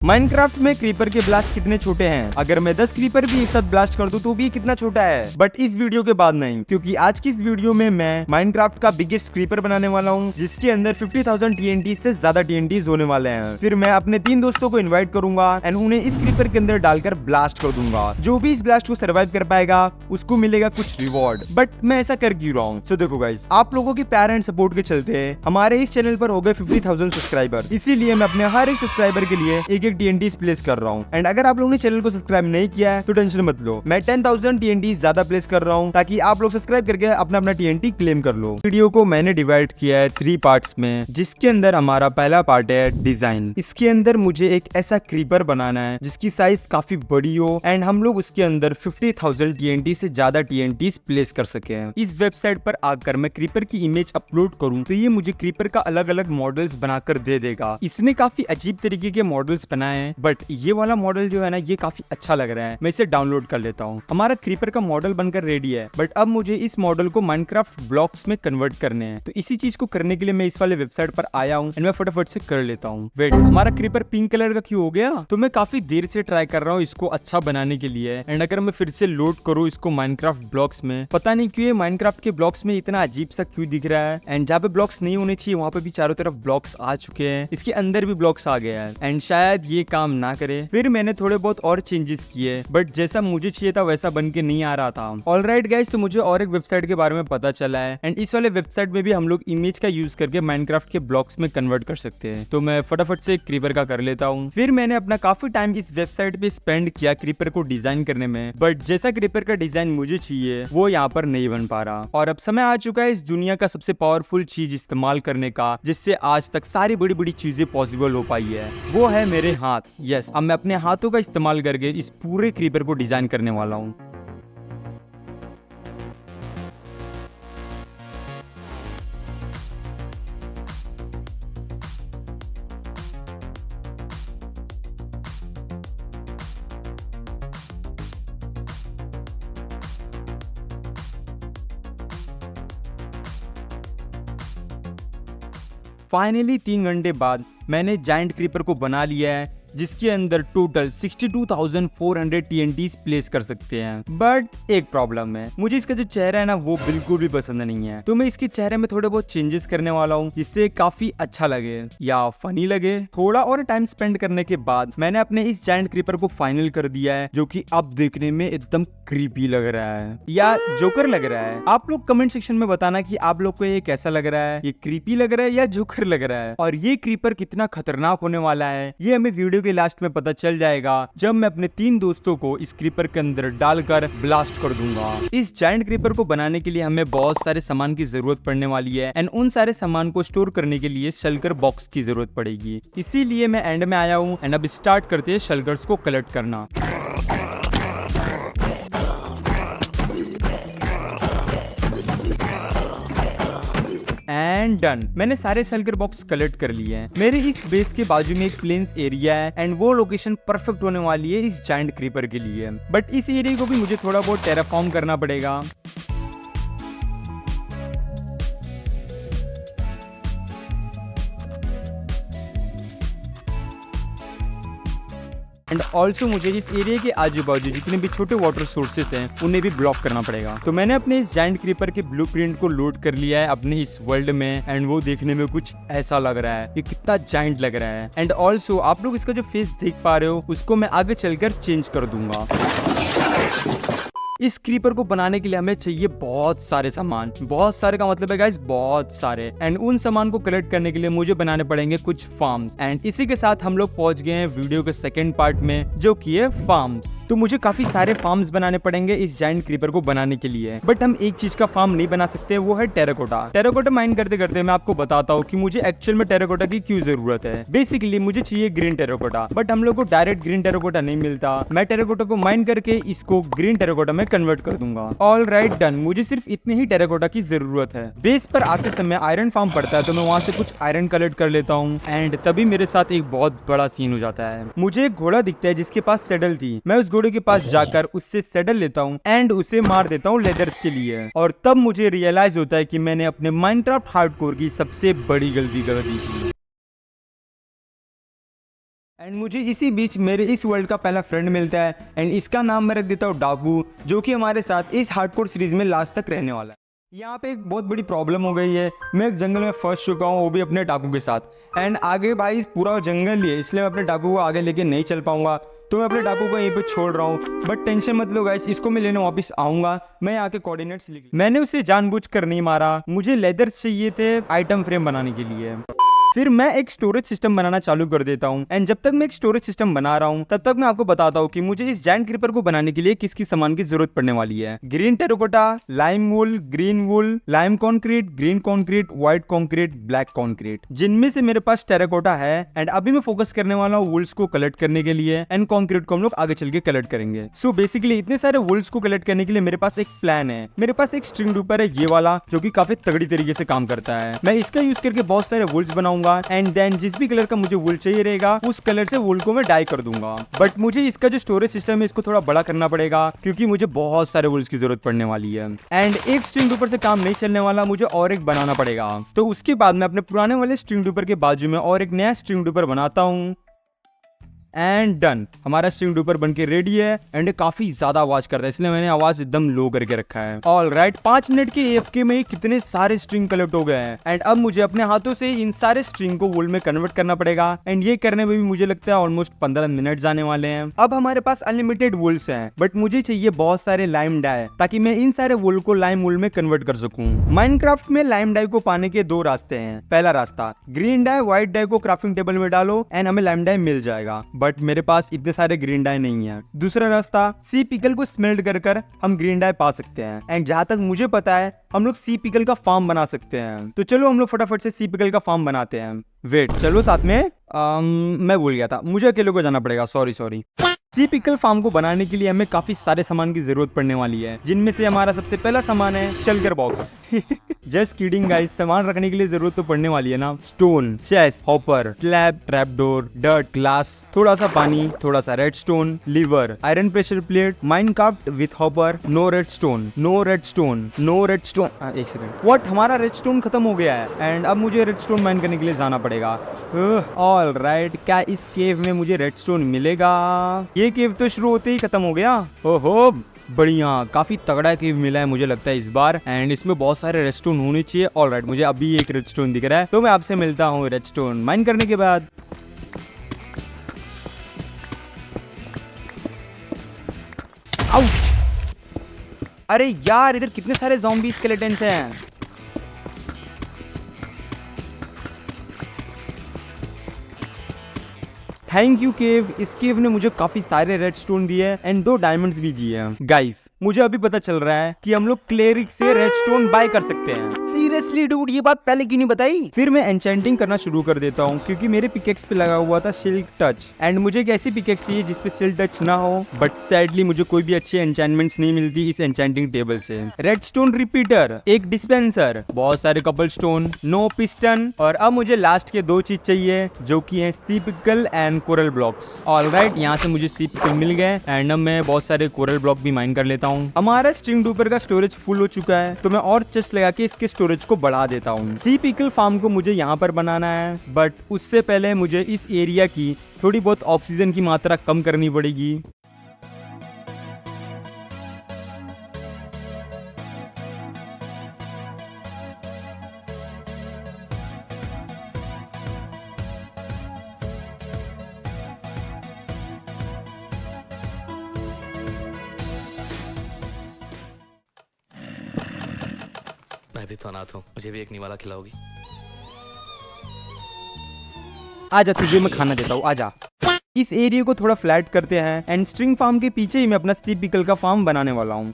Minecraft में creeper के blast कितने छोटे हैं? अगर मैं 10 क्रीपर भी एक साथ ब्लास्ट कर दूं तो भी कितना छोटा है। बट इस वीडियो के बाद नहीं, क्योंकि आज की इस वीडियो में मैं माइनक्राफ्ट का बिगेस्ट क्रीपर बनाने वाला हूं, जिसके अंदर 50,000 TNT से ज्यादा TNT होने वाले हैं। फिर मैं अपने 3 दोस्तों को इन्वाइट करूंगा एंड उन्हें इस क्रीपर के अंदर डालकर ब्लास्ट कर दूंगा। जो भी इस ब्लास्ट को सर्वाइव कर पाएगा उसको मिलेगा कुछ रिवॉर्ड। बट मैं ऐसा कर क्यों रहा हूँ? सो देखो गाइस, आप लोगों के प्यार एंड सपोर्ट के चलते हमारे इस चैनल पर हो गए 50,000 सब्सक्राइबर। इसीलिए मैं अपने हर एक सब्सक्राइबर के लिए एक TNT प्लेस कर रहा हूँ। एंड अगर आप लोगों ने चैनल को सब्सक्राइब नहीं किया है तो टेंशन मत लो, मैं 10,000 TNT ज्यादा प्लेस कर रहा हूँ ताकि आप लोग सब्सक्राइब करके अपना अपना TNT क्लेम कर लो। वीडियो को मैंने डिवाइड किया है 3 पार्ट्स में, जिसके अंदर हमारा पहला पार्ट है डिजाइन। इसके अंदर मुझे एक ऐसा क्रीपर बनाना है जिसकी साइज काफी बड़ी हो एंड हम लोग उसके अंदर 50,000 TNT से ज्यादा TNT प्लेस कर सके। इस वेबसाइट पर आकर मैं क्रीपर की इमेज अपलोड करूँ तो ये मुझे क्रीपर का अलग अलग मॉडल्स बनाकर दे देगा। इसने काफी अजीब तरीके के मॉडल्स बनाए हैं, बट ये वाला मॉडल जो है ना, ये काफी अच्छा लग रहा है। मैं इसे डाउनलोड कर लेता हूँ। हमारा क्रीपर का मॉडल बनकर रेडी है, बट अब मुझे इस मॉडल को माइनक्राफ्ट ब्लॉक्स में कन्वर्ट करने हैं। तो इसी चीज को करने के लिए मैं इस वाले वेबसाइट पर आया हूँ एंड मैं फटाफट से कर लेता हूँ। वेट, हमारा क्रीपर पिंक कलर का क्यों हो गया? तो मैं काफी देर से ट्राई कर रहा हूँ इसको अच्छा बनाने के लिए। एंड अगर मैं फिर से लोड करूँ इसको माइनक्राफ्ट ब्लॉक्स में, पता नहीं क्यों ये माइनक्राफ्ट के ब्लॉक्स में इतना अजीब सा क्यों दिख रहा है। एंड जहाँ पे ब्लॉक्स नहीं होने चाहिए वहाँ पे भी चारों तरफ ब्लॉक्स आ चुके हैं। इसके अंदर भी ब्लॉक्स आ गया है एंड शायद ये काम ना करे। फिर मैंने थोड़े बहुत और चेंजेस किए, बट जैसा मुझे चाहिए था वैसा बन के नहीं आ रहा था। ऑलराइट गाइस, तो मुझे और एक वेबसाइट के बारे में पता चला है एंड इस वाले वेबसाइट में भी हम लोग इमेज का यूज करके माइनक्राफ्ट के ब्लॉक्स में कन्वर्ट कर सकते हैं। तो मैं फटाफट से क्रीपर का कर लेता हूँ। फिर मैंने अपना काफी टाइम इस वेबसाइट पे स्पेंड किया क्रीपर को डिजाइन करने में, बट जैसा क्रीपर का डिजाइन मुझे चाहिए वो यहाँ पर नहीं बन पा रहा। और अब समय आ चुका है इस दुनिया का सबसे पावरफुल चीज इस्तेमाल करने का, जिससे आज तक सारी बड़ी बड़ी चीजें पॉसिबल हो पाई है। वो है मेरे हाथ। यस, अब मैं अपने हाथों का इस्तेमाल करके इस पूरे क्रीपर को डिजाइन करने वाला हूँ। फाइनली 3 घंटे बाद मैंने जायंट क्रीपर को बना लिया है, जिसके अंदर टोटल 62,400 TNT प्लेस कर सकते हैं। बट एक प्रॉब्लम है, मुझे इसका जो चेहरा है ना वो बिल्कुल भी पसंद नहीं है। तो मैं इसके चेहरे में थोड़े बहुत चेंजेस करने वाला हूँ, जिससे काफी अच्छा लगे या फनी लगे। थोड़ा और टाइम स्पेंड करने के बाद मैंने अपने इस जायंट क्रीपर को फाइनल कर दिया है, जो कि अब देखने में एकदम क्रीपी लग रहा है या जोकर लग रहा है। आप लोग कमेंट सेक्शन में बताना कि आप लोग को ये कैसा लग रहा है, ये क्रीपी लग रहा है या जोकर लग रहा है। और ये क्रीपर कितना खतरनाक होने वाला है ये हमें वीडियो के लास्ट में पता चल जाएगा, जब मैं अपने 3 दोस्तों को इस क्रीपर के अंदर डालकर ब्लास्ट कर दूंगा। इस जायंट क्रीपर को बनाने के लिए हमें बहुत सारे सामान की जरूरत पड़ने वाली है एंड उन सारे सामान को स्टोर करने के लिए शल्कर बॉक्स की जरूरत पड़ेगी। इसीलिए मैं एंड में आया हूँ एंड अब स्टार्ट करते हैं शल्कर्स को कलेक्ट करना। एंड डन, मैंने सारे शल्कर बॉक्स कलेक्ट कर लिए हैं। मेरे इस बेस के बाजू में एक प्लेन्स एरिया है एंड वो लोकेशन परफेक्ट होने वाली है इस जायंट क्रीपर के लिए। बट इस एरिया को भी मुझे थोड़ा बहुत टेराफॉर्म करना पड़ेगा। एंड ऑल्सो मुझे इस एरिया के आजू बाजू जितने भी छोटे वाटर सोर्सेस हैं उन्हें भी ब्लॉक करना पड़ेगा। तो मैंने अपने इस जायंट क्रीपर के ब्लूप्रिंट को लोड कर लिया है अपने इस वर्ल्ड में एंड वो देखने में कुछ ऐसा लग रहा है, ये कितना जायंट लग रहा है। एंड ऑल्सो आप लोग इसका जो फेस देख पा रहे हो उसको मैं आगे चलकर चेंज कर दूंगा। इस क्रीपर को बनाने के लिए हमें चाहिए बहुत सारे सामान। बहुत सारे का मतलब है गाइस बहुत सारे। एंड उन सामान को कलेक्ट करने के लिए मुझे बनाने पड़ेंगे कुछ फार्म्स। एंड इसी के साथ हम लोग पहुंच गए हैं वीडियो के सेकंड पार्ट में, जो कि है फार्म्स। तो मुझे काफी सारे फार्म्स बनाने पड़ेंगे इस जायंट क्रीपर को बनाने के लिए। बट हम एक चीज का फार्म नहीं बना सकते, वो है टेराकोटा। टेराकोटा माइन करते करते मैं आपको बताता हूँ कि मुझे एक्चुअल में टेराकोटा की क्यों जरूरत है। बेसिकली मुझे चाहिए ग्रीन टेराकोटा, बट हम लोग को डायरेक्ट ग्रीन टेराकोटा नहीं मिलता। मैं टेराकोटा को माइन करके इसको ग्रीन टेराकोटा में कन्वर्ट कर दूंगा। ऑल राइट डन, मुझे सिर्फ इतने ही टेराकोटा की जरूरत है। बेस पर आते समय आयरन फार्म पड़ता है, तो मैं वहां से कुछ आयरन कलेक्ट कर लेता हूँ एंड तभी मेरे साथ एक बहुत बड़ा सीन हो जाता है। मुझे एक घोड़ा दिखता है जिसके पास सेडल थी। मैं उस घोड़े के पास जाकर उससे सेडल लेता हूँ एंड उसे मार देता हूँ लेदर्स के लिए। और तब मुझे रियलाइज होता है कि मैंने अपने माइनक्राफ्ट हार्डकोर की सबसे बड़ी गलती कर दी थी। एंड मुझे इसी बीच मेरे इस वर्ल्ड का पहला फ्रेंड मिलता है एंड इसका नाम मैं रख देता हूँ डाकू, जो कि हमारे साथ इस हार्डकोर सीरीज में लास्ट तक रहने वाला है। यहाँ पे एक बहुत बड़ी प्रॉब्लम हो गई है, मैं एक जंगल में फंस चुका हूँ, वो भी अपने डाकू के साथ। एंड आगे भाई पूरा जंगल ही है, इसलिए मैं अपने डाकू को आगे लेके नहीं चल पाऊंगा, तो मैं अपने डाकू को यहीं पे छोड़ रहा हूँ। बट टेंशन मत लो गाइस, इसको मैं लेने वापस आऊंगा। मैं यहाँ के कोऑर्डिनेट्स लिख, मैंने उसे जानबूझकर नहीं मारा, मुझे लेदर्स चाहिए थे आइटम फ्रेम बनाने के लिए। फिर मैं एक स्टोरेज सिस्टम बनाना चालू कर देता हूँ एंड जब तक मैं एक स्टोरेज सिस्टम बना रहा हूँ तब तक मैं आपको बताता हूँ कि मुझे इस जायंट क्रीपर को बनाने के लिए किस किस सामान की जरूरत पड़ने वाली है। Green terracotta, lime wool, green wool, lime concrete, green concrete, white concrete, black concrete, जिनमें से मेरे पास टेराकोटा है एंड अभी मैं फोकस करने वाला हूँ वुल्स को कलेक्ट करने के लिए एंड कॉन्क्रीट को हम लोग आगे चल के कलेक्ट करेंगे। सो बेसिकली इतने सारे वुल्स को कलेक्ट करने के लिए मेरे पास एक प्लान है। मेरे पास एक स्ट्रिंग डूपर है ये वाला, जो कि काफी तगड़ी तरीके से काम करता है। मैं इसका यूज करके बहुत सारे वुल्स बनाऊंगा एंड देन जिस भी कलर का मुझे वुल चाहिए रहेगा उस कलर से वुल को मैं डाई कर दूंगा। बट मुझे इसका जो स्टोरेज सिस्टम है इसको थोड़ा बड़ा करना पड़ेगा, क्योंकि मुझे बहुत सारे वुल्स की जरूरत पड़ने वाली है एंड एक स्ट्रिंग डूपर से काम नहीं चलने वाला, मुझे और एक बनाना पड़ेगा। तो उसके बाद मैं अपने पुराने वाले स्ट्रिंग डूपर के बाजू में और एक नया स्ट्रिंग डूपर बनाता हूँ एंड डन। हमारा स्ट्रिंग डूपर बनके रेडी है एंड काफी ज्यादा आवाज करता है, इसलिए मैंने आवाज एकदम लो करके रखा है। ऑलराइट, 5 मिनट के AFK में कितने सारे स्ट्रिंग कलेक्ट हो गए हैं एंड अब मुझे अपने हाथों से इन सारे स्ट्रिंग को वुल में कन्वर्ट करना पड़ेगा एंड ये करने में भी मुझे लगता है ऑलमोस्ट 15 मिनट जाने वाले हैं। अब हमारे पास अनलिमिटेड वुल्स हैं, बट मुझे चाहिए बहुत सारे लाइम डाई ताकि मैं इन सारे वुल को लाइम वुल में कन्वर्ट कर सकूं। माइनक्राफ्ट में लाइम डाई को पाने के 2 रास्ते हैं। पहला रास्ता, ग्रीन डाई व्हाइट डाई को क्राफ्टिंग टेबल में डालो एंड हमें लाइम डाई मिल जाएगा, बट मेरे पास इतने सारे ग्रीन डाई नहीं है। दूसरा रास्ता, सी पिकल को स्मेल्ट कर हम ग्रीन डाई पा सकते हैं एंड जहां तक मुझे पता है हम लोग सी पिकल का फार्म बना सकते हैं। तो चलो हम लोग फटाफट से सी पिकल का फार्म बनाते हैं। वेट, चलो साथ में मैं भूल गया था, मुझे अकेले को जाना पड़ेगा, सॉरी। सी पिकल फार्म को बनाने के लिए हमें काफी सारे सामान की जरूरत पड़ने वाली है, जिनमें से हमारा सबसे पहला सामान है शल्कर बॉक्स। जस्ट किडिंग गाइस, सामान रखने के लिए जरूरत तो पड़ने वाली है ना। Stone, chest, hopper, slab, trapdoor, dirt, glass, थोड़ा सा पानी, थोड़ा सा redstone, lever, iron pressure plate, Minecraft with hopper, no redstone. एक सेकंड, व्हाट, हमारा रेडस्टोन खत्म हो गया है एंड अब मुझे रेडस्टोन माइन करने के लिए जाना पड़ेगा। ऑलराइट, क्या इस केव में मुझे रेडस्टोन मिलेगा? ये केव तो शुरू होते ही खत्म हो गया। ओहो, बढ़िया, काफी तगड़ा केव मिला है मुझे लगता है इस बार एंड इसमें बहुत सारे रेडस्टोन होने चाहिए। ऑलराइट, मुझे अभी एक रेडस्टोन दिख रहा है, तो मैं आपसे मिलता हूँ रेडस्टोन माइन करने के बाद। आउच! अरे यार, इधर कितने सारे ज़ॉम्बी स्केलेटन्स हैं। थैंक यू केव, इस केव ने मुझे काफी सारे रेडस्टोन दिए एंड 2 डायमंड्स भी दिए हैं। गाइस, मुझे अभी पता चल रहा है कि हम लोग क्लेरिक से रेडस्टोन बाय कर सकते हैं। सीरियसली डूड, ये बात पहले क्यों नहीं बताई? फिर मैं एन्चेंटिंग करना शुरू कर देता हूँ, क्योंकि मेरे पिकेक्स पे लगा हुआ था सिल्क टच एंड मुझे एक ऐसी पिकेक्स चाहिए जिसपे सिल्क टच ना हो, बट सैडली मुझे कोई भी अच्छी एन्चेंटमेंट्स नहीं मिलती इस एन्चेंटिंग टेबल से। रेडस्टोन रिपीटर, एक डिस्पेंसर, बहुत सारे कपल स्टोन, नो पिस्टन और अब मुझे लास्ट के 2 चीज चाहिए, जो कि है sea pickle and coral blocks. Alright, यहाँ से मुझे सी पिकल मिल गए एंड अब मैं बहुत सारे कोरल ब्लॉक भी माइन कर लेता हूँ। हमारा स्ट्रिंग डूपर का स्टोरेज फुल हो चुका है, तो मैं और चेस्ट लगा के इसके स्टोरेज को बढ़ा देता हूँ। सी पिकल फार्म को मुझे यहाँ पर बनाना है, बट उससे पहले मुझे इस एरिया की थोड़ी बहुत ऑक्सीजन की मात्रा कम करनी पड़ेगी। मैं भी तो अनाथ हूँ, मुझे भी एक निवाला खिलाओगी? आजा, तुझे मैं खाना देता हूँ, आजा। इस एरिया को थोड़ा फ्लैट करते हैं एंड स्ट्रिंग फार्म के पीछे ही मैं अपना सी पिकल का फार्म बनाने वाला हूँ।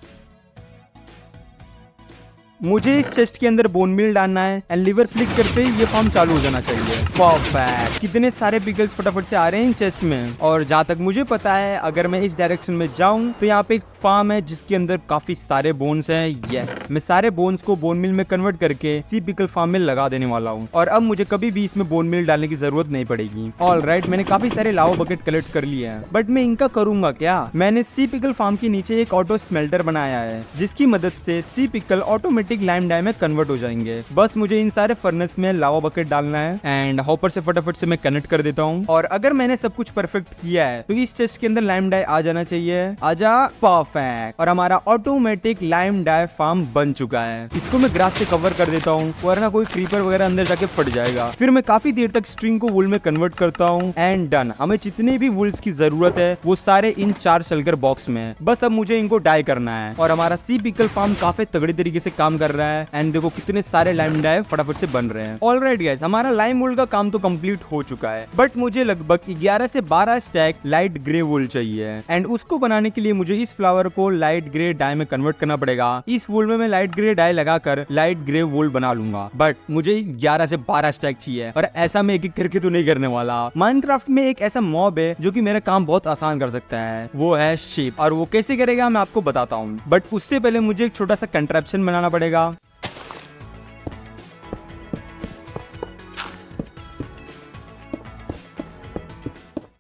मुझे इस चेस्ट के अंदर बोन मिल डालना है एंड लीवर फ्लिक करते ही ये फार्म चालू हो जाना चाहिए। परफेक्ट, कितने सारे पिकल्स फटाफट से आ रहे हैं इन चेस्ट में। और जहाँ तक मुझे पता है, अगर मैं इस डायरेक्शन में जाऊँ तो यहाँ पे एक फार्म है जिसके अंदर काफी सारे बोन्स हैं। यस, मैं सारे बोन्स को बोन मिल में कन्वर्ट करके सी पिकल फार्म में लगा देने वाला हूँ और अब मुझे कभी भी इसमें बोन मिल डालने की जरूरत नहीं पड़ेगी। ऑलराइट, मैंने काफी सारे लावा बकेट कलेक्ट कर लिए हैं, बट मैं इनका करूंगा क्या? मैंने सी पिकल फार्म के नीचे एक ऑटो स्मेल्टर बनाया है, जिसकी मदद से sea pickle automatic automatic lime dye में कन्वर्ट हो जाएंगे। बस मुझे इन सारे फर्नेस में लावा बकेट डालना है एंड हॉपर से फटाफट से मैं कनेक्ट कर देता हूँ। और अगर मैंने सब कुछ परफेक्ट किया है तो इस चेस्ट के अंदर लाइम डाई आ जाना चाहिए। आजा, परफेक्ट। और हमारा ऑटोमेटिक लाइम डाई फार्म बन चुका है। इसको मैं ग्रास से कवर कर देता हूँ वरना कोई क्रीपर वगैरह अंदर जाके फट जाएगा। फिर मैं काफी देर तक स्ट्रिंग को वुल में कन्वर्ट करता हूँ एंड डन। हमें जितने भी वुल्स की जरूरत है वो सारे इन 4 शल्कर बॉक्स में। बस अब मुझे इनको डाई करना है और हमारा सी पिकल फार्म काफी तगड़ी तरीके से काम कर रहा है एंड देखो कितने सारे लाइम डाई फटाफट से बन रहे हैं। ऑलराइट गाइस, हमारा लाइम वुल का काम तो कंप्लीट हो चुका है बट मुझे लगभग 11 से 12 स्टैक लाइट ग्रे वुल चाहिए एंड उसको बनाने के लिए मुझे इस फ्लावर को लाइट ग्रे डाई में कन्वर्ट करना पड़ेगा। इस वुल में मैं लाइट ग्रे डाई लगाकर लाइट ग्रे वुल बना लूंगा बट मुझे 11 से 12 स्टैक चाहिए और ऐसा मैं एक एक करके तो नहीं करने वाला। माइनक्राफ्ट में एक ऐसा मॉब है जो कि मेरा काम बहुत आसान कर सकता है, वो है शिप। और वो कैसे करेगा मैं आपको बताता हूँ बट उससे पहले मुझे एक छोटा सा कंट्रैप्शन बनाना पड़ेगा।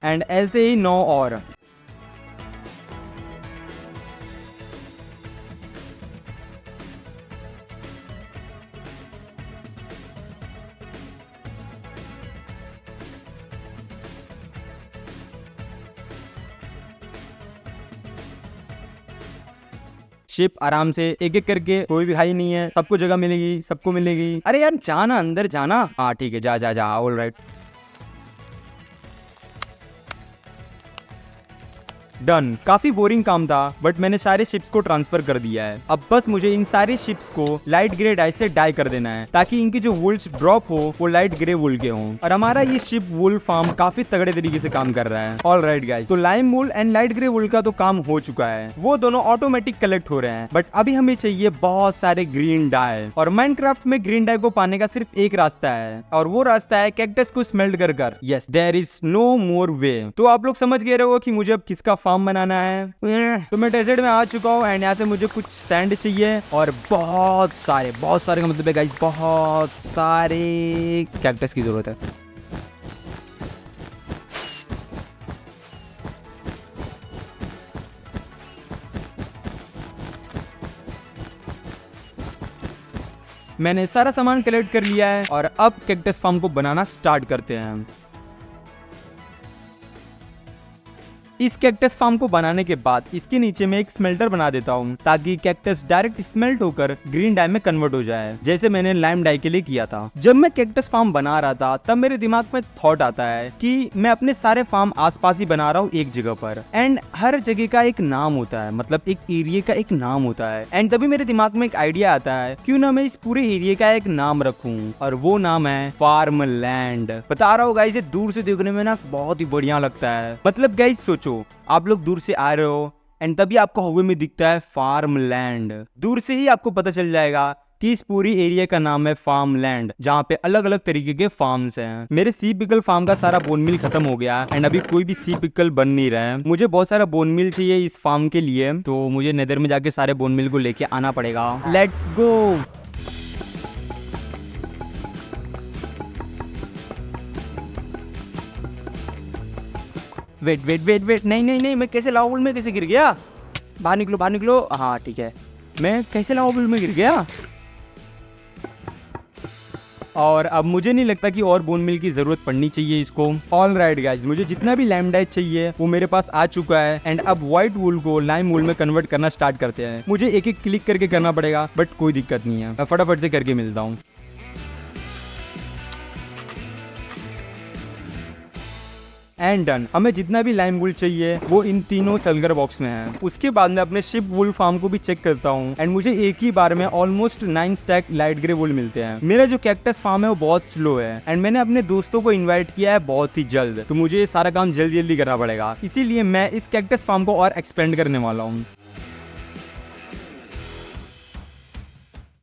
एंड ऐसे ही 9 और। शिप आराम से एक एक करके, कोई भी हाई नहीं है, सबको जगह मिलेगी, सबको मिलेगी। अरे यार जाना, अंदर जाना। हाँ ठीक है, जा जा जा, ऑल राइट, डन। काफी बोरिंग काम था बट मैंने सारे शिप्स को ट्रांसफर कर दिया है। अब बस मुझे इन सारे शिप्स को लाइट ग्रे डाई से डाई कर देना है ताकि इनकी जो वुल्स ड्रॉप हो वो लाइट ग्रे वुल के हों। और हमारा ये शिप वुल फार्म काफी तगड़े तरीके से काम कर रहा है। ऑल राइट गाइस, तो lime wool and light grey wool का तो काम हो चुका है, वो दोनों ऑटोमेटिक कलेक्ट हो रहे हैं बट अभी हमें चाहिए बहुत सारे ग्रीन डाई। और माइनक्राफ्ट में ग्रीन डाई को पाने का सिर्फ एक रास्ता है और वो रास्ता है कैक्टस को स्मेल्ट कर कर। यस, देयर इज नो मोर वे। तो आप लोग समझ गए रहो कि मुझे अब किसका फार्म बनाना है। तो मैं डेजर्ट में आ चुका हूँ एंड यहाँ से मुझे कुछ सैंड चाहिए और बहुत सारे का मतलब है गाइस बहुत सारे कैक्टस की जरूरत है। मैंने सारा सामान कलेक्ट कर लिया है और अब कैक्टस फार्म को बनाना स्टार्ट करते हैं। इस कैक्टस फार्म को बनाने के बाद इसके नीचे मैं एक स्मेल्टर बना देता हूँ ताकि कैक्टस डायरेक्ट स्मेल्ट होकर ग्रीन डाई में कन्वर्ट हो जाए, जैसे मैंने लाइम डाई के लिए किया था। जब मैं कैक्टस फार्म बना रहा था तब मेरे दिमाग में थॉट आता है कि मैं अपने सारे फार्म आसपास ही बना रहा हूँ एक जगह पर एंड हर जगह का एक नाम होता है, मतलब एक एरिया का एक नाम होता है। एंड तभी मेरे दिमाग में एक आइडिया आता है क्यों ना मैं इस पूरे एरिया का एक नाम रखूं और वो नाम है फार्म लैंड। बता रहा हूँ गाइस, दूर से देखने में ना बहुत ही बढ़िया लगता है। मतलब गाइस सोचो, आप लोग दूर से आ रहे हो एंड तभी आपको हवे में दिखता है फार्म लैंड। दूर से ही आपको पता चल जाएगा कि इस पूरी एरिया का नाम है फार्म लैंड, जहाँ पे अलग अलग तरीके के फार्म्स हैं। मेरे सी पिकल फार्म का सारा बोन मिल खत्म हो गया एंड अभी कोई भी सी पिकल बन नहीं रहा है। मुझे बहुत सारा बोन मिल चाहिए इस फार्म के लिए, तो मुझे नेदर में जाके सारे बोन मिल को लेके आना पड़ेगा। Let's go. वेट, नहीं, मैं कैसे लावा पुल में कैसे गिर गया? बाहर निकलो। हाँ ठीक है, मैं कैसे लावा पुल में गिर गया? और अब मुझे नहीं लगता कि और बोन मिल की जरूरत पड़नी चाहिए इसको। ऑल राइट गाइज, मुझे जितना भी लाइम डाई चाहिए वो मेरे पास आ चुका है एंड अब व्हाइट वूल को लाइम वूल में कन्वर्ट करना स्टार्ट करते हैं। मुझे एक एक क्लिक करके करना पड़ेगा बट कोई दिक्कत नहीं है, मैं फटाफट से करके मिलता हूँ। And done. हमें जितना भी लाइम वुल चाहिए वो इन तीनों सल्गर बॉक्स में है। उसके बाद मैं अपने शिप वुल फार्म को भी चेक करता हूँ एंड मुझे एक ही बार में ऑलमोस्ट 9 स्टैक लाइट ग्रे वुल मिलते हैं। मेरा जो कैक्टस फार्म है वो बहुत स्लो है एंड मैंने अपने दोस्तों को इन्वाइट किया है बहुत ही जल्द, तो मुझे ये सारा काम जल्दी करना पड़ेगा। इसीलिए मैं इस कैक्टस फार्म को और एक्सपेंड करने वाला हूँ।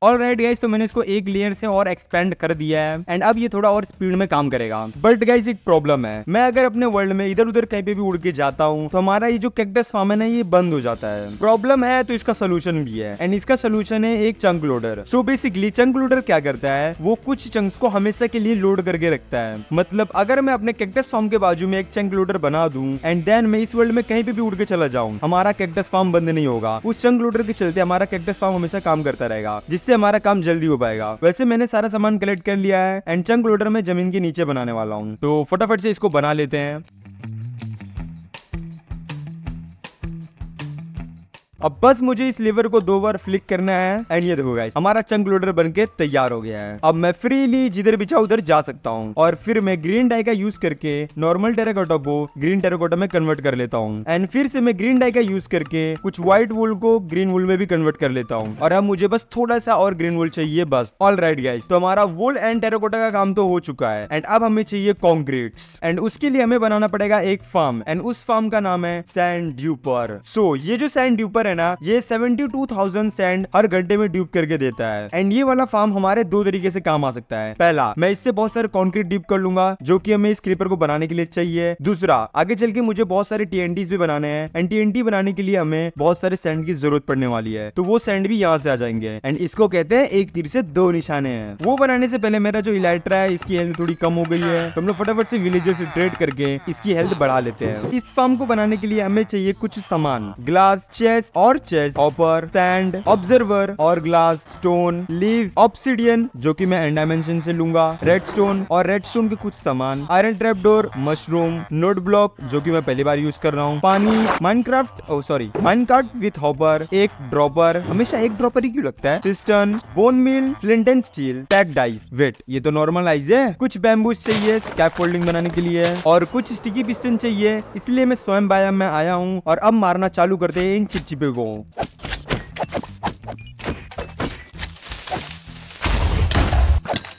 ऑलराइट गाइस, तो मैंने इसको एक लेयर से और एक्सपेंड कर दिया है एंड अब ये थोड़ा और स्पीड में काम करेगा। बट गाइस एक प्रॉब्लम है, मैं अगर अपने वर्ल्ड में इधर उधर कहीं पे भी उड़ के जाता हूँ तो हमारा ये जो कैक्टस फार्म है ना ये बंद हो जाता है। प्रॉब्लम है तो इसका सोल्यूशन भी है एंड इसका सोल्यूशन है एक chunk loader. So basically chunk loader क्या करता है, वो कुछ चंक्स को हमेशा के लिए लोड करके रखता है। मतलब अगर मैं अपने कैक्टस फार्म के बाजू में एक चंक लोडर बना दूं एंड देन मैं इस वर्ल्ड में कहीं पे भी उड़ के चला जाऊं, हमारा कैक्टस फार्म बंद नहीं होगा। उस चंक लोडर के चलते हमारा कैक्टस फार्म हमेशा काम करता रहेगा, जिससे जिससे हमारा काम जल्दी हो पाएगा। वैसे मैंने सारा सामान कलेक्ट कर लिया है एंड चंक लोडर में जमीन के नीचे बनाने वाला हूँ, तो फटाफट से इसको बना लेते हैं। अब बस मुझे इस लीवर को 2 बार फ्लिक करना है एंड ये देखो गाइस, हमारा चंक लोडर बनके तैयार हो गया है। अब मैं फ्रीली जिधर भी चाहूं उधर जा सकता हूं और फिर मैं ग्रीन डाई का यूज करके नॉर्मल टेराकोटा को ग्रीन टेराकोटा में कन्वर्ट कर लेता हूं एंड फिर से मैं ग्रीन डाई का यूज करके कुछ व्हाइट वूल को ग्रीन वूल में भी कन्वर्ट कर लेता हूं और अब मुझे बस थोड़ा सा और ग्रीन वूल चाहिए बस। ऑलराइट गाइस, तो हमारा वूल एंड टेराकोटा का काम तो हो चुका है एंड अब हमें चाहिए कॉन्क्रीट्स एंड उसके लिए हमें बनाना पड़ेगा एक फार्म एंड उस फार्म का नाम है सैंड ड्यूपर। सो ये जो सैंड ड्यूपर है ना, ये 72,000 सैंड हर घंटे में ड्यूब करके देता है एंड ये वाला फार्म हमारे 2 तरीके से काम आ सकता है। पहला, मैं इससे बहुत सारे कंक्रीट ड्यूब कर लूंगा जो कि हमें इस क्रीपर को बनाने के लिए चाहिए। दूसरा, आगे चल के मुझे बहुत सारे TNTs भी बनाने हैं एंड TNT बनाने के लिए हमें बहुत सारे सैंड की जरूरत पड़ने वाली है, तो वो सैंड भी यहाँ से आ जाएंगे एंड इसको कहते हैं एक तीर से 2 निशाने हैं। वो बनाने से पहले मेरा जो इलाइट्रा है इसकी हेल्थ थोड़ी कम हो गई है, तो हम लोग फटाफट से विलेजर से ट्रेड करके इसकी हेल्थ बढ़ा लेते हैं। इस फार्म को बनाने के लिए हमें चाहिए कुछ सामान, ग्लास, चेस्ट और चेस्ट, हॉपर, सैंड, ऑब्जर्वर और ग्लास, स्टोन, लीव्स, ऑब्सिडियन जो कि मैं एंड डायमेंशन से लूंगा, रेडस्टोन और रेडस्टोन के कुछ सामान, iron trap door, mushroom, note block जो कि मैं पहली बार यूज कर रहा हूँ, पानी, माइनकार्ट विथ हॉपर, एक ड्रॉपर, हमेशा एक ड्रॉपर ही क्यों लगता है, piston, bone meal, flint and steel, packed ice. Wait, ये तो नॉर्मल आइज है। कुछ बैम्बूस चाहिए कैप फोल्डिंग बनाने के लिए और कुछ स्टिकी पिस्टन चाहिए, इसलिए मैं स्वयं बायाम में आया हूँ और अब मारना चालू करते हैं इन चिपचिपे को।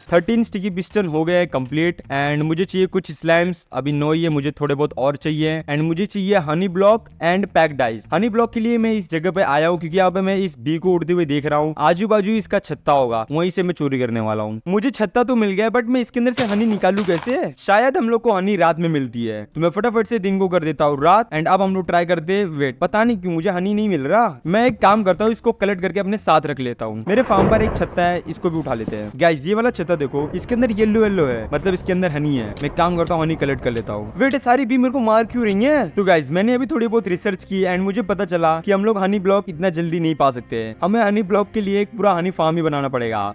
13 स्टिकी पिस्टन हो गए कंप्लीट एंड मुझे चाहिए कुछ स्लाइम्स, अभी 9 ही है, मुझे थोड़े बहुत और चाहिए एंड मुझे चाहिए Honey block and pack dice. Honey block के लिए मैं इस जगह पे आया हूँ क्योंकि यहाँ पे मैं इस बी को उड़ते हुए देख रहा हूँ, आजू बाजू इसका छत्ता होगा, वहीं से मैं चोरी करने वाला हूँ। मुझे छत्ता तो मिल गया बट मैं इसके अंदर से हनी निकालू कैसे? शायद हम लोग को हनी रात में मिलती है, तो मैं फटाफट से दिन को कर देता हूँ रात एंड अब हम लोग ट्राई करते हैं। वेट, पता नहीं क्यों मुझे हनी नहीं मिल रहा। मैं एक काम करता हूँ, इसको कलेक्ट करके अपने साथ रख लेता हूँ। मेरे फार्म पर एक छत्ता है, इसको भी उठा लेते हैं। गाइस, ये वाला छत्ता देखो, इसके अंदर येलो है, मतलब इसके अंदर हनी है। मैं काम करता हूँ, हनी कलेक्ट कर लेता हूँ। वेट, सारी बी मेरे को मार क्यों रही है? तो गाइस, मैंने अभी थोड़ी बहुत रिसर्च की एंड मुझे पता चला कि हम लोग हनी ब्लॉक इतना जल्दी नहीं पा सकते। हमें हनी ब्लॉक के लिए एक पूरा हनी फार्म ही बनाना पड़ेगा।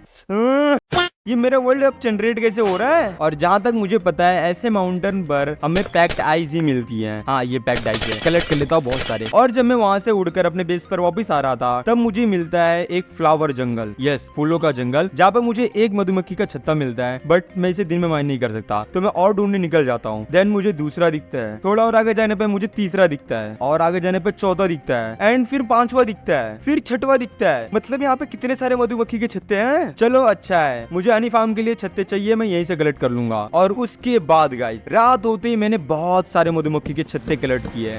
ये मेरा वर्ल्ड अब जनरेट कैसे हो रहा है? और जहाँ तक मुझे पता है ऐसे माउंटेन पर हमें पैक्ड आइज ही मिलती हैं। हाँ, ये पैक्ड आइज है, कलेक्ट कर लेता हूँ बहुत सारे। और जब मैं वहाँ से उड़कर अपने बेस पर वापस आ रहा था तब मुझे मिलता है एक फ्लावर जंगल, यस, फूलों का जंगल, जहाँ पर मुझे एक मधुमक्खी का छत्ता मिलता है बट मैं इसे दिन में माइन नहीं कर सकता, तो मैं और ढूंढने निकल जाता हूँ। देन मुझे दूसरा दिखता है, थोड़ा और आगे जाने पर मुझे तीसरा दिखता है और आगे जाने पर चौथा दिखता है एंड फिर 5वां दिखता है, फिर 6वां दिखता है। मतलब यहाँ पे कितने सारे मधुमक्खी के छत्ते हैं। चलो अच्छा है, मुझे हनी फार्म के लिए छत्ते चाहिए, मैं यहीं से कलेक्ट कर लूंगा। और उसके बाद गाइस, रात होते ही मैंने बहुत सारे मधुमक्खी के छत्ते कलेक्ट किए।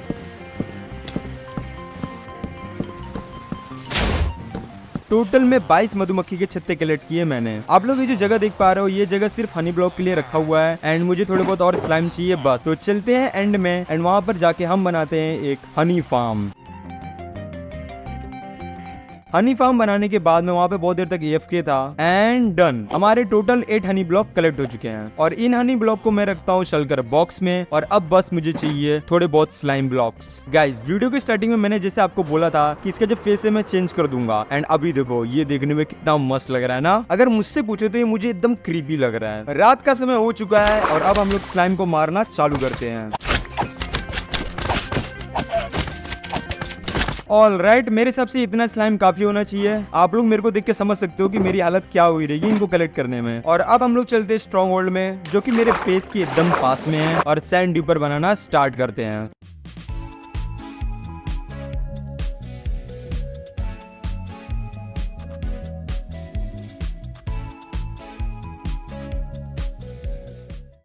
टोटल में 22 मधुमक्खी के छत्ते कलेक्ट किए मैंने। आप लोग ये जो जगह देख पा रहे हो, ये जगह सिर्फ हनी ब्लॉक के लिए रखा हुआ है एंड मुझे थोड़े बहुत और स्लाइम चाहिए बस। तो चलते हैं एंड में एंड वहां पर जाके हम बनाते हैं एक हनी फार्म। हनी फार्म बनाने के बाद मैं वहाँ पे बहुत देर तक AFK था एंड डन। हमारे टोटल 8 हनी ब्लॉक कलेक्ट हो चुके हैं और इन हनी ब्लॉक को मैं रखता हूँ शलकर बॉक्स में और अब बस मुझे चाहिए थोड़े बहुत स्लाइम ब्लॉक्स। गाइस, वीडियो के स्टार्टिंग में मैंने जैसे आपको बोला था कि इसका जो फेस है मैं चेंज कर दूंगा एंड अभी देखो, ये देखने में कितना मस्त लग रहा है ना। अगर मुझसे पूछे तो ये मुझे एकदम क्रीपी लग रहा है। रात का समय हो चुका है और अब हम लोग स्लाइम को मारना चालू करते हैं। ऑलराइट, मेरे हिसाब से इतना स्लाइम काफी होना चाहिए। आप लोग मेरे को देख के समझ सकते हो कि मेरी हालत क्या हुई रहेगी इनको कलेक्ट करने में। और अब हम लोग चलते हैं स्ट्रॉन्ग होल्ड में, जो कि मेरे फेस के एकदम पास में है, और सैंड ड्यूपर बनाना स्टार्ट करते हैं।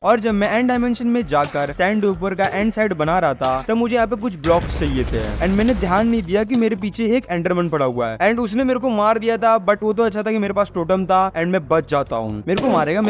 और जब मैं एंड डायमेंशन में जाकर सैंड ऊपर का एंड साइड बना रहा था तब मुझे यहाँ पे कुछ ब्लॉक्स चाहिए थे एंड मैंने ध्यान नहीं दिया कि मेरे पीछे एक एंडरमैन पड़ा हुआ है एंड उसने मेरे को मार दिया था। बट वो तो अच्छा था कि मेरे पास टोटम था एंड मैं बच जाता हूँ। मेरे को मारेगा,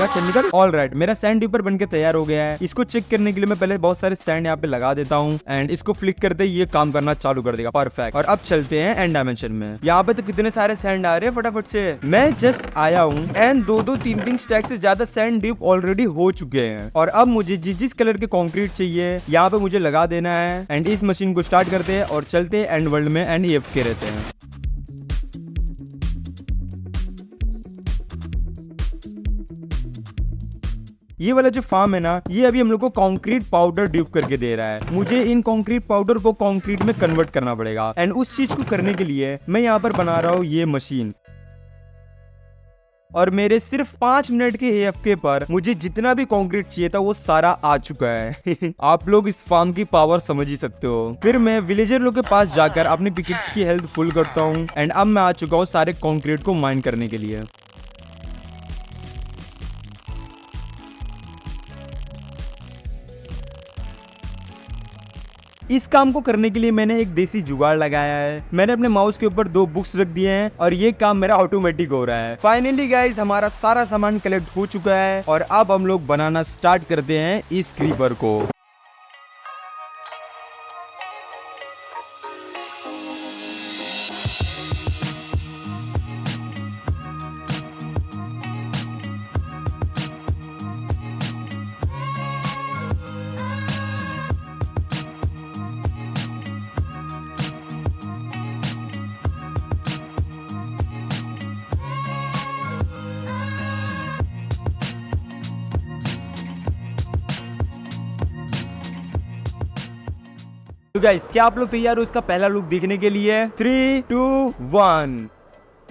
चल निकल। ऑलराइट, मेरा सैंड ऊपर बनके तैयार हो गया है। इसको चेक करने के लिए मैं पहले बहुत सारे सैंड यहाँ पे लगा देता हूँ एंड इसको फ्लिक करते ये काम करना चालू कर देगा। परफेक्ट। और अब चलते हैं एंड डायमेंशन में। यहाँ पे तो कितने सारे सैंड आ रहे हैं फटाफट से। मैं जस्ट आया हूँ एंड 2-3 स्टैक से ज्यादा सैंड ड्यूप ऑलरेडी हो चुके हैं और अब मुझे जिस कलर के कंक्रीट चाहिए यहाँ पे मुझे लगा देना है एंड इस मशीन को स्टार्ट करते हैं और चलते हैं एंड वर्ल्ड में एंड AFK रहते हैं। ये वाला जो फार्म है ना, ये अभी हम लोग को कंक्रीट पाउडर ड्यूब करके दे रहा है। मुझे इन कंक्रीट पाउडर को कंक्रीट में कन्वर्ट करना पड़ेगा एंड उस चीज को करने के लिए मैं यहाँ पर बना रहा हूँ ये मशीन। और मेरे सिर्फ 5 मिनट के AFK पर मुझे जितना भी कंक्रीट चाहिए था वो सारा आ चुका है। आप लोग इस फार्म की पावर समझ ही सकते हो। फिर मैं विलेजर लोग के पास जाकर अपने पिकेट्स की हेल्थ फुल करता हूँ एंड अब मैं आ चुका हूँ सारे कंक्रीट को माइन करने के लिए। इस काम को करने के लिए मैंने एक देसी जुगाड़ लगाया है। मैंने अपने माउस के ऊपर 2 बुक्स रख दिए हैं और ये काम मेरा ऑटोमेटिक हो रहा है। फाइनली गाइस हमारा सारा सामान कलेक्ट हो चुका है और अब हम लोग बनाना स्टार्ट करते हैं इस क्रीपर को। तो गाइस क्या आप लोग तैयार हो इसका पहला लुक देखने के लिए? 3, 2, 1।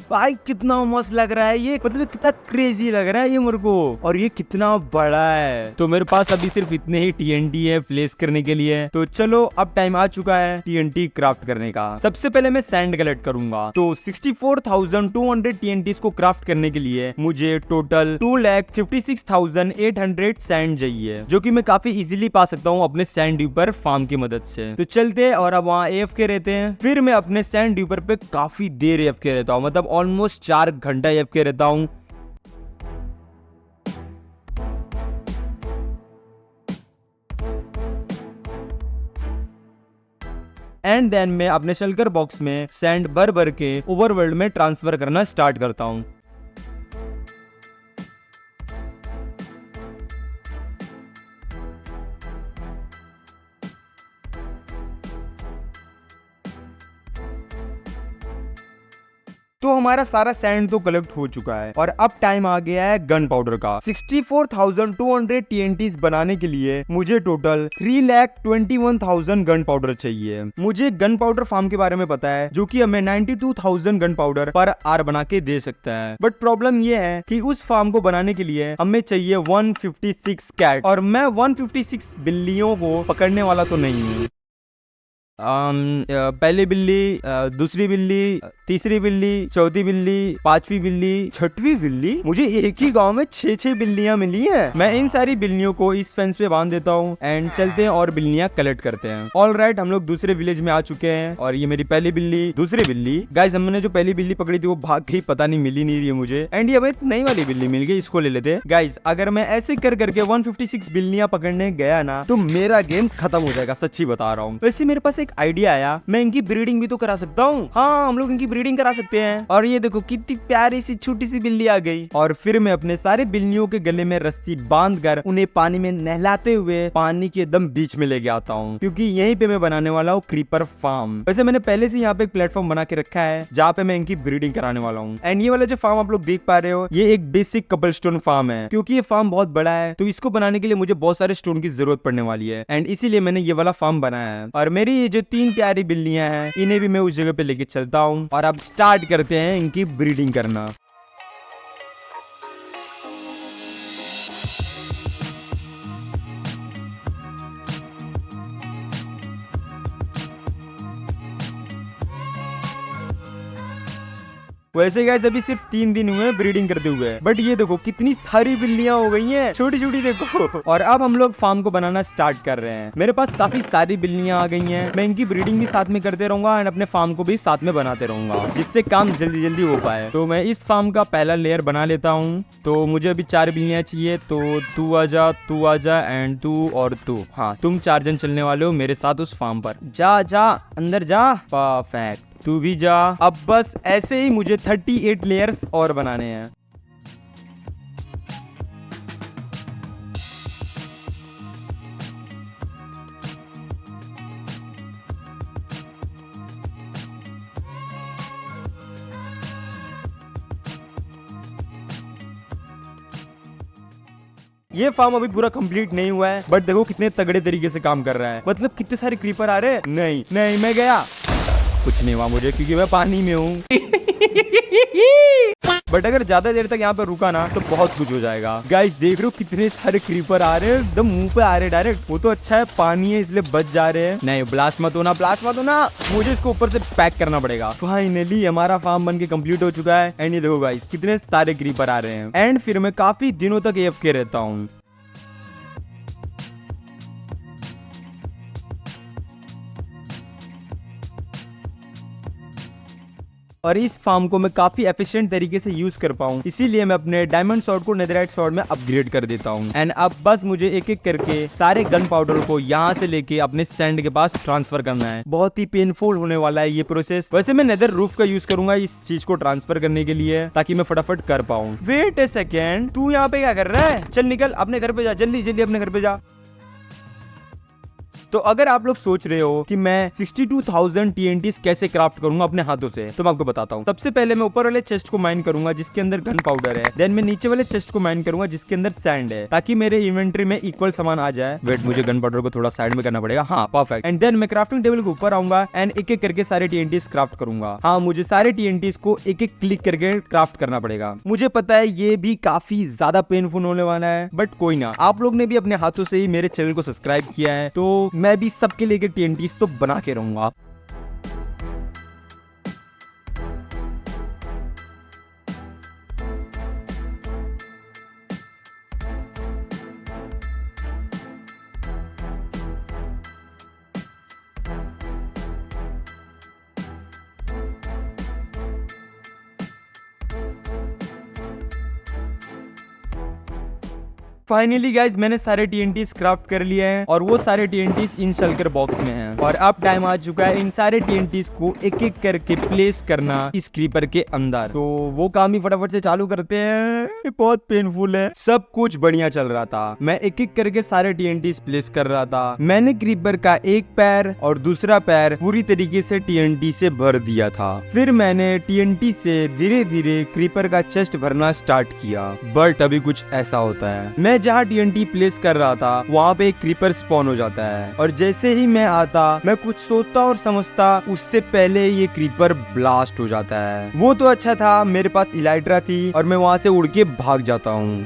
भाई कितना मस्त लग रहा है ये, मतलब कितना क्रेजी लग रहा है ये मेरे को, और ये कितना बड़ा है। तो मेरे पास अभी सिर्फ इतने ही TNT है प्लेस करने के लिए। तो चलो अब टाइम आ चुका है TNT क्राफ्ट करने का। सबसे पहले मैं सैंड कलेक्ट करूंगा। तो 64,200 TNT को क्राफ्ट करने के लिए मुझे टोटल 2,56,800 सैंड चाहिए, जो कि मैं काफी इजीली पा सकता हूँ अपने सैंड ड्यूपर फार्म की मदद से। तो चलते और अब वहाँ AFK रहते हैं। फिर मैं अपने सैंड ड्यूपर पे काफी देर AFK रहता हूँ, मतलब ऑलमोस्ट 4 घंटा AFK रहता हूँ। एंड देन मैं अपने शल्कर बॉक्स में सैंड भर भर के ओवरवर्ल्ड में ट्रांसफर करना स्टार्ट करता हूँ। तो हमारा सारा सैंड तो कलेक्ट हो चुका है और अब टाइम आ गया है गन पाउडर का। 64,200 TNTs बनाने के लिए मुझे टोटल 3,21,000 गन पाउडर चाहिए। मुझे गन पाउडर फार्म के बारे में पता है, जो कि हमें 92,000 गन पाउडर पर आर बना के दे सकता है। बट प्रॉब्लम ये है कि उस फार्म को बनाने के लिए हमें चाहिए 156 कैट, और मैं 156 बिल्लियों को पकड़ने वाला तो नहीं हूँ। पहली बिल्ली, दूसरी बिल्ली, तीसरी बिल्ली, चौथी बिल्ली, पांचवी बिल्ली, छठवीं बिल्ली। मुझे एक ही गांव में 6 बिल्लियां मिली हैं। मैं इन सारी बिल्लियों को इस फेंस पे बांध देता हूँ एंड चलते हैं और बिल्लियां कलेक्ट करते हैं। ऑलराइट, हम लोग दूसरे विलेज में आ चुके हैं और ये मेरी पहली बिल्ली, दूसरी बिल्ली। गाइस हमने जो पहली बिल्ली पकड़ी थी वो भाग गई, पता नहीं मिली नहीं रही है मुझे। एंड ये नई वाली बिल्ली मिल गई, इसको ले लेते। गाइस अगर मैं ऐसे कर करके 156 बिल्लियां पकड़ने गया ना तो मेरा गेम खत्म हो जाएगा, सच्ची बता रहा हूँ। वैसे मेरे पास एक आइडिया आया, मैं इनकी ब्रीडिंग भी तो करा सकता हूँ। हाँ, हम लोग इनकी ब्रीडिंग करा सकते हैं। और ये देखो कितनी प्यारी सी छोटी सी बिल्ली आ गई। और फिर मैं अपने सारे बिल्लियों के गले में रस्सी बांधकर उन्हें पानी में नहलाते हुए पानी के एकदम बीच में लेके आता हूँ, क्योंकि यहीं पे मैं बनाने वाला हूँ क्रीपर फार्म। वैसे मैंने पहले से यहाँ पे एक प्लेटफॉर्म बना के रखा है जहाँ पे मैं इनकी ब्रीडिंग कराने वाला हूँ। एंड ये वाला जो फार्म आप लोग देख पा रहे हो, ये एक बेसिक कबलस्टोन फार्म है। क्योंकि ये फार्म बहुत बड़ा है तो इसको बनाने के लिए मुझे बहुत सारे स्टोन की जरूरत पड़ने वाली है, एंड इसीलिए मैंने ये वाला फार्म बनाया है। और मेरी ये जो 3 प्यारी बिल्लियां हैं, इन्हें भी मैं उस जगह पे लेके चलता हूँ और अब स्टार्ट करते हैं इनकी ब्रीडिंग करना। वैसे गाइस अभी सिर्फ 3 दिन हुए ब्रीडिंग करते हुए, बट ये देखो कितनी सारी बिल्लियां हो गई हैं, छोटी छोटी देखो। और अब हम लोग फार्म को बनाना स्टार्ट कर रहे हैं। मेरे पास काफी सारी बिल्लियां आ गई हैं। मैं इनकी ब्रीडिंग भी साथ में करते रहूंगा एंड अपने फार्म को भी साथ में बनाते रहूंगा, जिससे काम जल्दी जल्दी हो पाए। तो मैं इस फार्म का पहला लेयर बना लेता हूँ। तो मुझे अभी 4 बिल्लियां चाहिए, तो तू आजा एंड तू और तू। हाँ, तुम 4 जन चलने वाले हो मेरे साथ उस फार्म पर। जा जा अंदर जा। परफेक्ट, तू भी जा। अब बस ऐसे ही मुझे 38 लेयर्स और बनाने हैं। ये फार्म अभी पूरा कंप्लीट नहीं हुआ है, बट देखो कितने तगड़े तरीके से काम कर रहा है। मतलब कितने सारे क्रीपर आ रहे हैं। नहीं नहीं, मैं गया, कुछ नहीं हुआ मुझे क्योंकि मैं पानी में हूँ। बट अगर ज्यादा देर तक यहाँ पे रुका ना तो बहुत कुछ हो जाएगा। गाइस देख रहे हो कितने सारे क्रीपर आ रहे हैं, एकदम मुंह पे आ रहे हैं डायरेक्ट। वो तो अच्छा है पानी है इसलिए बच जा रहे हैं। नहीं ब्लास्ट मत होना, ब्लास्ट मत होना, मुझे इसको ऊपर से पैक करना पड़ेगा। फाइनली हमारा फार्म बन के कंप्लीट हो चुका है। एंड ये देखो गाइस कितने सारे क्रीपर आ रहे हैं। एंड फिर मैं काफी दिनों तक AFK रहता हूँ। और इस फार्म को मैं काफी एफिशिएंट तरीके से यूज कर पाऊँ, इसीलिए मैं अपने डायमंड स्वॉर्ड को नेदरराइट स्वॉर्ड में अपग्रेड कर देता हूँ। एंड अब बस मुझे एक एक करके सारे गन पाउडर को यहाँ से लेके अपने स्टैंड के पास ट्रांसफर करना है। बहुत ही पेनफुल होने वाला है ये प्रोसेस। वैसे मैं नेदर रूफ का यूज करूंगा इस चीज को ट्रांसफर करने के लिए, ताकि मैं फटाफट कर पाऊँ। वेट ए सेकेंड, तू यहाँ पे क्या कर रहा है? चल निकल अपने घर पे जा, जल्दी जल्दी अपने घर पे जा। तो अगर आप लोग सोच रहे हो कि मैं 62,000 TNTs कैसे क्राफ्ट करूंगा अपने हाथों से, तो मैं आपको बताता हूँ। सबसे पहले मैं ऊपर वाले चेस्ट को माइन करूंगा जिसके अंदर गन पाउडर है। देन मैं नीचे वाले चेस्ट को माइन करूंगा जिसके अंदर सैंड है, ताकि मेरे इन्वेंटरी में इक्वल सामान आ जाए। वेट, मुझे गन पाउडर को थोड़ा साइड में करना पड़ेगा। हाँ परफेक्ट। एंड देन मैं क्राफ्टिंग टेबल के ऊपर आऊंगा एंड एक एक करके सारे TNTs क्राफ्ट करूंगा। हाँ, मुझे सारे TNTs को एक एक क्लिक करके क्राफ्ट करना पड़ेगा। मुझे पता है ये भी काफी ज्यादा पेनफुल होने वाला है, बट कोई ना, आप लोग ने भी अपने हाथों से ही मेरे चैनल को सब्सक्राइब किया है, तो मैं भी सबके लिए TNTs तो बना के रहूंगा। फाइनली गाइज मैंने सारे TNTs क्राफ्ट कर लिए हैं और वो सारे TNTs इन शल्कर बॉक्स में हैं। और अब टाइम आ चुका है इन सारे TNTs को एक एक करके प्लेस करना इस क्रीपर के अंदर। तो वो काम ही फटाफट से चालू करते हैं। बहुत पेनफुल है। सब कुछ बढ़िया चल रहा था, मैं एक एक करके सारे TNTs प्लेस कर रहा था। मैंने क्रीपर का एक पैर और दूसरा पैर पूरी तरीके से TNT से भर दिया था। फिर मैंने TNT से धीरे धीरे क्रीपर का चेस्ट भरना स्टार्ट किया। बट अभी कुछ ऐसा होता है, मैं जहाँ TNT प्लेस कर रहा था वहाँ पे एक क्रीपर स्पॉन हो जाता है। और जैसे ही मैं आता, मैं कुछ सोचता और समझता, उससे पहले ये क्रीपर ब्लास्ट हो जाता है। वो तो अच्छा था, मेरे पास इलाइट्रा थी और मैं वहाँ से उड़ के भाग जाता हूँ।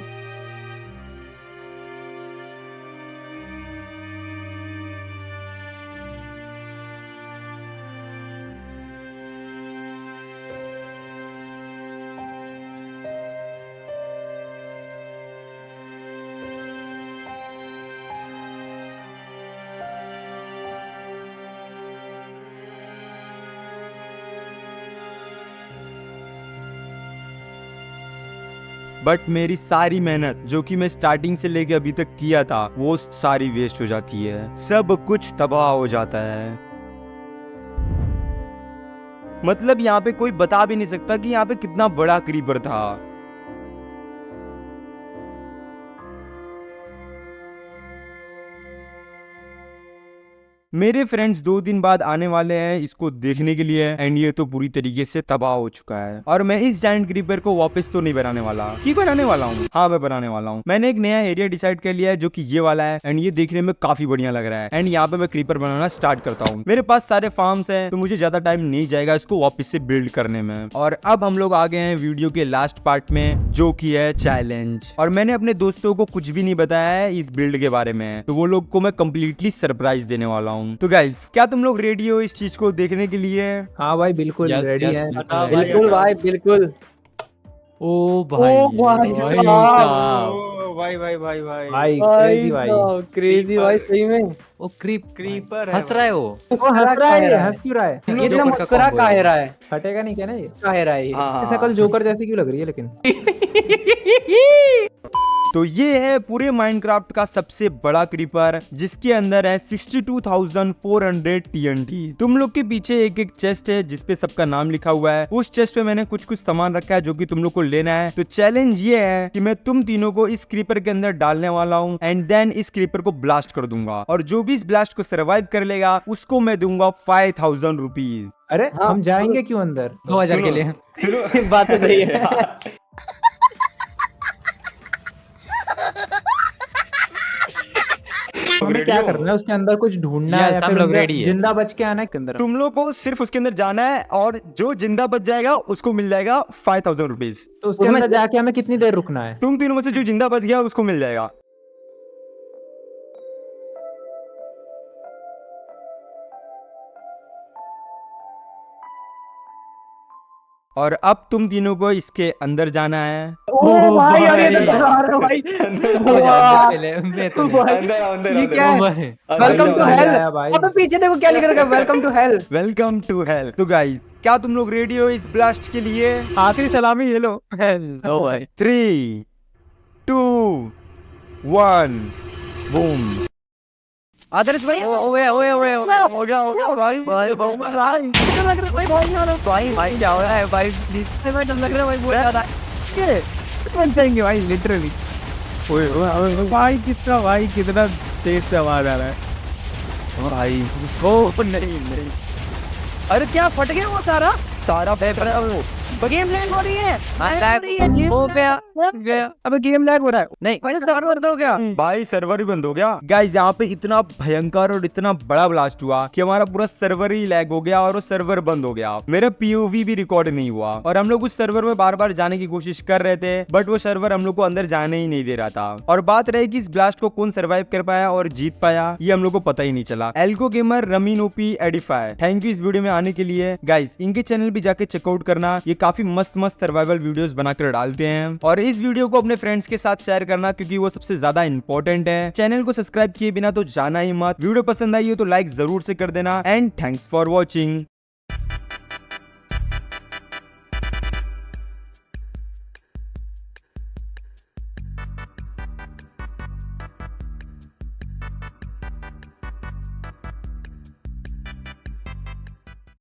बट मेरी सारी मेहनत जो कि मैं स्टार्टिंग से लेके अभी तक किया था, वो सारी वेस्ट हो जाती है। सब कुछ तबाह हो जाता है। मतलब यहाँ पे कोई बता भी नहीं सकता कि यहाँ पे कितना बड़ा क्रीपर था। मेरे फ्रेंड्स 2 दिन बाद आने वाले हैं इसको देखने के लिए। एंड ये तो पूरी तरीके से तबाह हो चुका है। और मैं इस जायंट क्रीपर को वापस तो नहीं बनाने वाला। की बनाने वाला हूँ? हाँ, मैं बनाने वाला हूँ। मैंने एक नया एरिया डिसाइड कर लिया है जो कि ये वाला है। एंड ये देखने में काफी बढ़िया लग रहा है। एंड यहाँ पे मैं क्रीपर बनाना स्टार्ट करता हूँ। मेरे पास सारे फार्म्स हैं, तो मुझे ज्यादा टाइम नहीं जाएगा इसको वापस से बिल्ड करने में। और अब हम लोग आ गए हैं वीडियो के लास्ट पार्ट में, जो की है चैलेंज। और मैंने अपने दोस्तों को कुछ भी नहीं बताया है इस बिल्ड के बारे में, तो वो लोग को मैं कम्प्लीटली सरप्राइज देने वाला हूँ। तो गाइस, क्या तुम लोग रेडी हो इस चीज को देखने के लिए? हाँ भाई बिल्कुल रेडी है। बिल्कुल भाई बिल्कुल। ओ भाई भाई भाई साहब। साहब। भाई भाई भाई भाई भाई क्रेजी भाई क्रेजी भाई, सही में वो क्रीपर हंस रहा है वो। वो हंस रहा है, हंस क्यों रहा है? ये ये जोकर का मुस्कुरा combo काहे है। रहा है? फटेगा नहीं क्या ना ये? काहे रहा है ये? हाँ। इसकी शक्ल जोकर जैसी क्यों लग रही है लेकिन? तो ये है पूरे माइनक्राफ्ट का सबसे बड़ा क्रीपर, जिसके अंदर है 62,400 TNT। तुम लोग के पीछे एक एक चेस्ट है जिसपे सबका नाम लिखा हुआ है। उस चेस्ट पे मैंने कुछ कुछ सामान रखा है जो कि तुम लोग को लेना है। तो चैलेंज ये है कि मैं तुम तीनों को इस क्रीपर के अंदर डालने वाला हूँ एंड देन इस क्रीपर को ब्लास्ट कर दूंगा। और जो भी इस ब्लास्ट को सर्वाइव कर लेगा उसको मैं दूंगा 5,000 रुपीज। अरे हाँ, हम जाएंगे क्यों अंदर? 2000 के लिए। बात तो सही है। हमें क्या करना है उसके अंदर कुछ ढूंढना है Yes, या हम फिर लोग उनके ready है। जिंदा बच के आना है के अंदर। तुम लोग को सिर्फ उसके अंदर जाना है और जो जिंदा बच जाएगा उसको मिल जाएगा 5000 रुपीज। तो उसके अंदर जाके हमें कितनी देर रुकना है? तुम तीनों में से जो जिंदा बच गया उसको मिल जाएगा। और अब तुम तीनों को इसके अंदर जाना है। ओ भाई अरे नजर आ रहा है भाई। वाह, मैं तो भाई, अंदर आओ, अंदर आओ, ये अंदर क्या आओ। है? अंदर वेलकम टू आओ, हेल। आया भाई। अबे पीछे देखो क्या लिख रखा है, welcome to hell. Welcome to hell. तो गाइस क्या तुम लोग रेडी हो इस ब्लास्ट के लिए? आखिरी सलामी ये लो। ओ भाई 3 2 1 बूम। आदर्श भाई ओए ओए ओए हो गया भाई भाई भाई कितना लग रहा है भाई यार भाई भाई क्या हो रहा है भाई भाई डर लग रहा है भाई बहुत ज्यादा के बन जाएंगे भाई लिटरली। ओए भाई कितना तेज से आवाज आ रहा है भाई। ओ नहीं अरे क्या फट गया वो सारा पेपर गेम लैग हो रही है हो गया अबे गेम लैग हो रहा है नहीं भाई सर्वर बंद हो गया। भाई सर्वर ही बंद हो गया। गाइस यहाँ पे इतना भयंकर और इतना बड़ा ब्लास्ट हुआ कि हमारा पूरा सर्वर ही लैग हो गया और वो सर्वर बंद हो गया। मेरा पीओवी भी रिकॉर्ड नहीं हुआ और हम लोग उस सर्वर में बार बार जाने की कोशिश कर रहे थे बट वो सर्वर हम लोग को अंदर जाने ही नहीं दे रहा था। और बात रही कि इस ब्लास्ट को कौन सर्वाइव कर पाया और जीत पाया ये हम लोग को पता ही नहीं चला। Elko gamer, Ramin OP, Edify, thank you इस वीडियो में आने के लिए। गाइस इनके चैनल भी जाके चेकआउट करना, ये काफी मस्त सर्वाइवल वीडियोस बनाकर डालते हैं। और इस वीडियो को अपने फ्रेंड्स के साथ शेयर करना क्योंकि वो सबसे ज्यादा इंपॉर्टेंट है। चैनल को सब्सक्राइब किए बिना तो जाना ही मत। वीडियो पसंद आई हो तो लाइक जरूर से कर देना एंड थैंक्स फॉर वॉचिंग।